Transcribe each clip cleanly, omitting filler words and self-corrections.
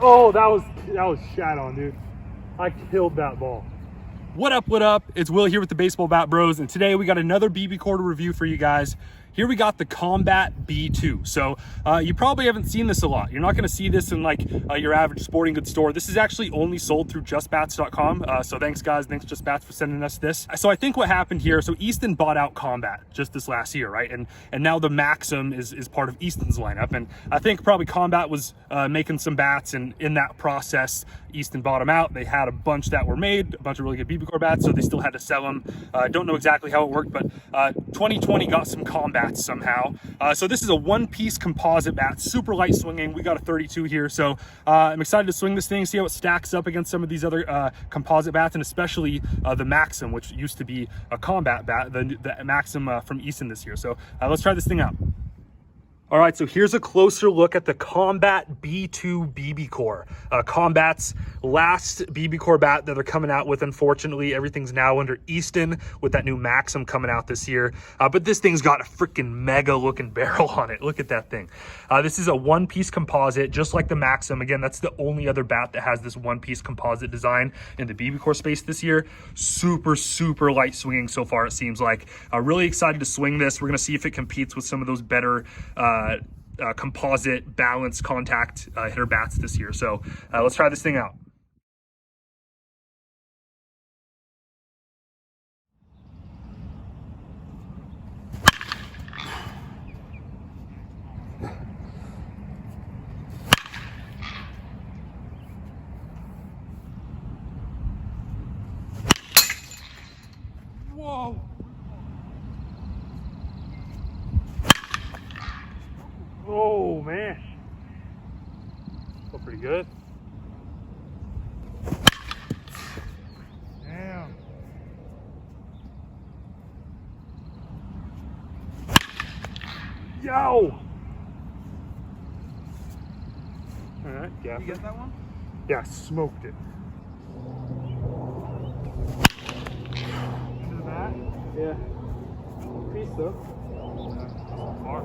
Oh, that was shat on, dude. I killed that ball. What up, what up? It's Will here with the Baseball Bat Bros, and today we got another BBCOR review for you guys. Here we got the Combat B2. So you probably haven't seen this a lot. You're not gonna see this in like your average sporting goods store. This is actually only sold through justbats.com. So thanks guys, thanks Just Bats for sending us this. So I think what happened here, so Easton bought out Combat just this last year, right? And now the Maxim is part of Easton's lineup. And I think probably Combat was making some bats, and in that process, Easton bought them out. They had a bunch that were made, a bunch of really good BBCOR bats, so they still had to sell them. I don't know exactly how it worked, but 2020 got some Combat somehow. So this is a one-piece composite bat, super light swinging. We got a 32 here, so I'm excited to swing this thing, see how it stacks up against some of these other composite bats, and especially the Maxim, which used to be a Combat bat, the Maxim from Easton this year. So let's try this thing out. All right, so here's a closer look at the Combat B2 BBCOR. Combat's last BBCOR bat that they're coming out with. Unfortunately, everything's now under Easton with that new Maxim coming out this year. But this thing's got a freaking mega looking barrel on it. Look at that thing. This is a one-piece composite, just like the Maxim. Again, that's the only other bat that has this one-piece composite design in the BBCOR space this year. Super, super light swinging so far, it seems like. Really excited to swing this. We're gonna see if it competes with some of those better composite balance contact hitter bats this year. So let's try this thing out. Whoa. Oh man, felt pretty good. Damn. Yo. All right, yeah. You get that one? Yeah, smoked it. Into the bat? Yeah. Piece though. Far.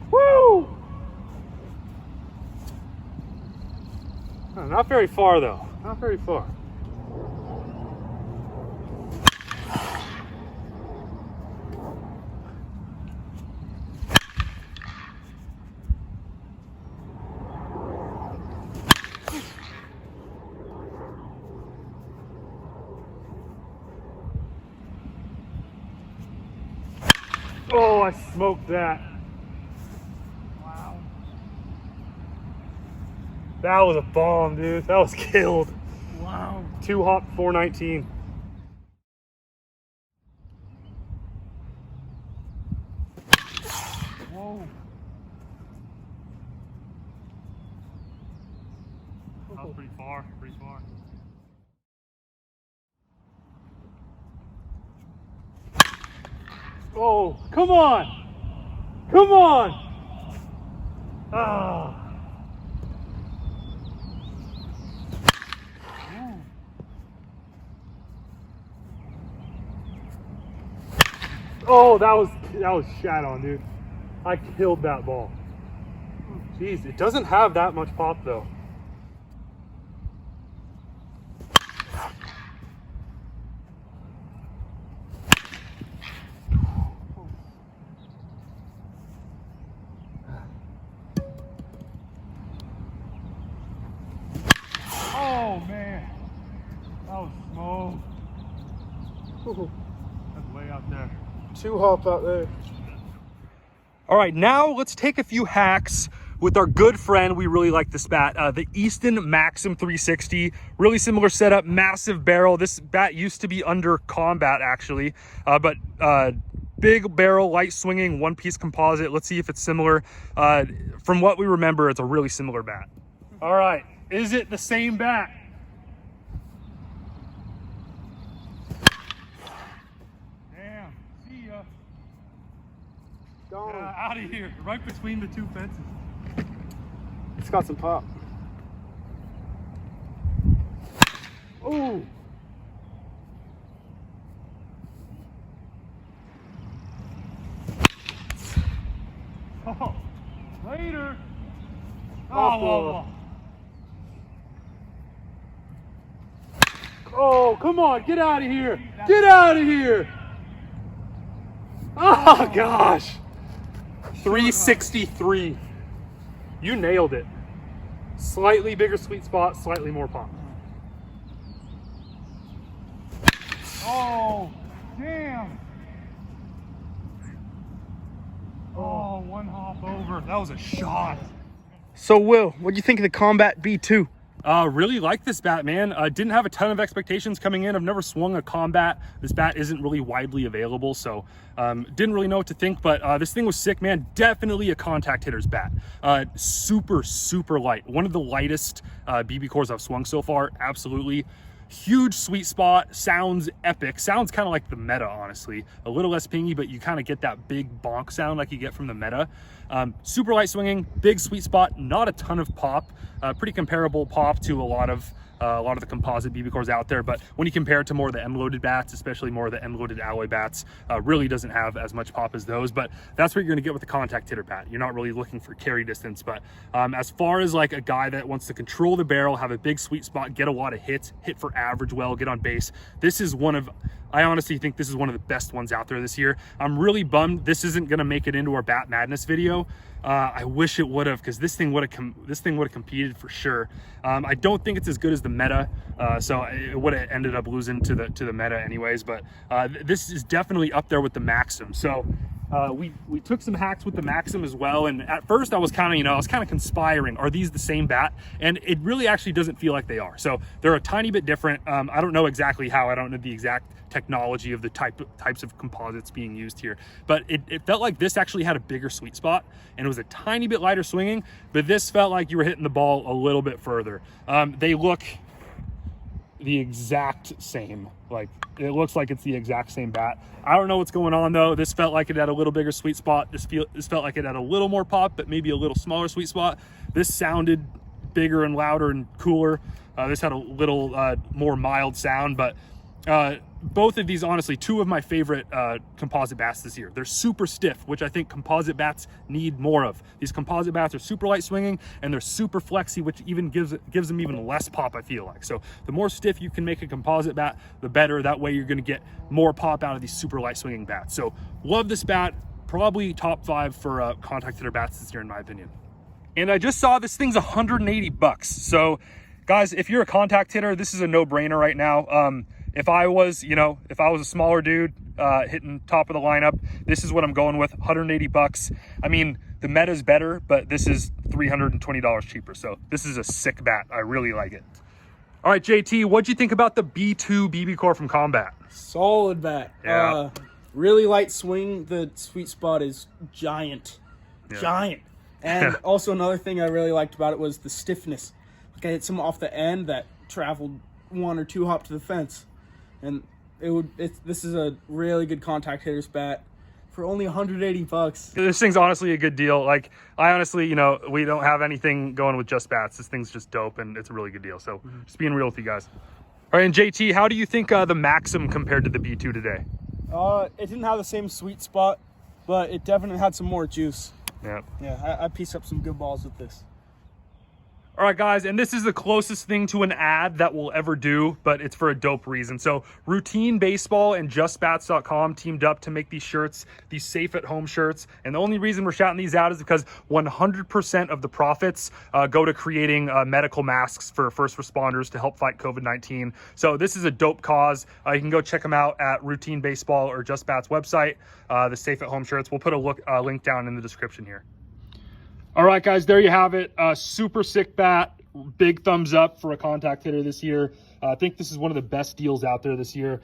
Woo! Not very far though. Not very far. Oh, I smoked that. That was a bomb, dude. That was killed. Wow. 2 hop 419. Whoa. That was pretty far, pretty far. Oh, come on. Come on. Ah. Oh, that was shat on, dude. I killed that ball. Jeez, it doesn't have that much pop though. Oh man, that was small. That's way out there. 2 hop out there. All right, now let's take a few hacks with our good friend. We really like this bat, the Easton Maxim 360. Really similar setup, massive barrel. This bat used to be under Combat actually, but big barrel, light swinging, one-piece composite. Let's see if it's similar. From what we remember, it's a really similar bat. All right, is it the same bat? Out of here, right between the two fences. It's got some pop. Oh. Oh, later. Oh, come on, get out of here. Get out of here. Oh, gosh. 363. You nailed it. Slightly bigger sweet spot, slightly more pop. Oh, damn. Oh, one hop over. That was a shot. So, Will, what do you think of the Combat B2? Really like this bat, man. Didn't have a ton of expectations coming in. I've never swung a Combat. This bat isn't really widely available, so didn't really know what to think, but this thing was sick, man. Definitely a contact hitter's bat. Super, super light. One of the lightest BBCORs I've swung so far, absolutely. Huge sweet spot, sounds epic. Sounds kind of like the Meta, honestly. A little less pingy, but you kind of get that big bonk sound like you get from the Meta. Super light swinging, big sweet spot, not a ton of pop. Pretty comparable pop to a lot of the composite BBCORs out there, but when you compare it to more of the end-loaded bats, especially more of the end-loaded alloy bats, really doesn't have as much pop as those, but that's what you're gonna get with the contact hitter bat. You're not really looking for carry distance, but as far as like a guy that wants to control the barrel, have a big sweet spot, get a lot of hits, hit for average well, get on base, this is I honestly think this is one of the best ones out there this year. I'm really bummed this isn't gonna make it into our Bat Madness video. I wish it would have, because this thing would have competed for sure. I don't think it's as good as the Meta, so it would have ended up losing to the Meta anyways. But this is definitely up there with the Maxim. So we took some hacks with the Maxim as well. And at first I was kind of conspiring. Are these the same bat? And it really actually doesn't feel like they are. So they're a tiny bit different. I don't know exactly how. I don't know the exact technology of the types of composites being used here, but it felt like this actually had a bigger sweet spot and it was a tiny bit lighter swinging, but this felt like you were hitting the ball a little bit further. They look the exact same. Like, it looks like it's the exact same bat. I don't know what's going on though. This felt like it had a little bigger sweet spot. This felt like it had a little more pop, but maybe a little smaller sweet spot. This sounded bigger and louder and cooler. This had a little more mild sound, but both of these, honestly, two of my favorite composite bats this year. They're super stiff, which I think composite bats need more of. These composite bats are super light swinging and they're super flexy, which even gives them even less pop, I feel like. So the more stiff you can make a composite bat, the better. That way you're gonna get more pop out of these super light swinging bats. So love this bat, probably top 5 for contact hitter bats this year in my opinion. And I just saw this thing's 180 bucks. So guys, if you're a contact hitter, this is a no-brainer right now. If I was a smaller dude hitting top of the lineup, this is what I'm going with, 180 bucks. I mean, the Meta's better, but this is $320 cheaper. So this is a sick bat. I really like it. All right, JT, what'd you think about the B2 BBCOR from Combat? Solid bat. Yeah. Really light swing. The sweet spot is giant. Yeah. Giant. And also another thing I really liked about it was the stiffness. Like, I hit some off the end that traveled 1 or 2 hop to the fence. And this is a really good contact hitter's bat for only 180 bucks. This thing's honestly a good deal. Like, I honestly, we don't have anything going with just bats. This thing's just dope and it's a really good deal. So just being real with you guys. All right, and JT, how do you think the Maxim compared to the B2 today? It didn't have the same sweet spot, but it definitely had some more juice. Yeah. Yeah, I pieced up some good balls with this. All right, guys, and this is the closest thing to an ad that we'll ever do, but it's for a dope reason. So Routine Baseball and JustBats.com teamed up to make these shirts, these safe at home shirts. And the only reason we're shouting these out is because 100% of the profits go to creating medical masks for first responders to help fight COVID-19. So this is a dope cause. You can go check them out at Routine Baseball or Just Bats website, the safe at home shirts. We'll put a link down in the description here. All right, guys, there you have it. Super sick bat. Big thumbs up for a contact hitter this year. I think this is one of the best deals out there this year.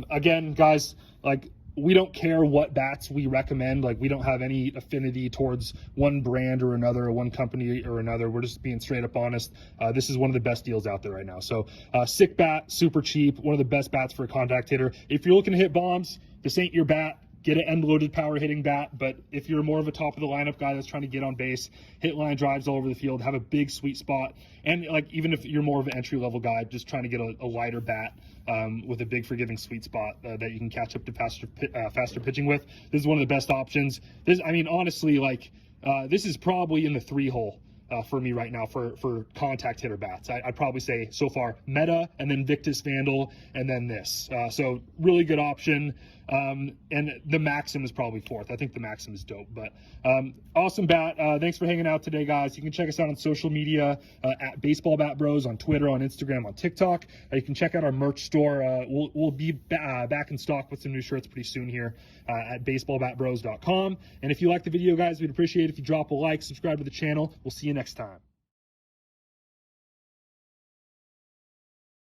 Again, guys, like, we don't care what bats we recommend. Like, we don't have any affinity towards one brand or another, or one company or another. We're just being straight up honest. This is one of the best deals out there right now. So sick bat, super cheap, one of the best bats for a contact hitter. If you're looking to hit bombs, this ain't your bat. Get an end-loaded power hitting bat, but if you're more of a top of the lineup guy that's trying to get on base, hit line drives all over the field, have a big sweet spot, and like, even if you're more of an entry-level guy just trying to get a lighter bat with a big forgiving sweet spot that you can catch up to faster pitching with, this is one of the best options. Honestly, like, this is probably in the 3 hole for me right now for contact hitter bats. I'd probably say so far Meta, and then Victus Vandal, and then this. So really good option. And the Maxim is probably fourth. I think the Maxim is dope, but awesome bat. Thanks for hanging out today, guys. You can check us out on social media at Baseball Bat Bros on Twitter, on Instagram, on TikTok. You can check out our merch store. We'll be back in stock with some new shirts pretty soon here at baseballbatbros.com. And if you like the video, guys, we'd appreciate it if you drop a like, subscribe to the channel. We'll see you next time.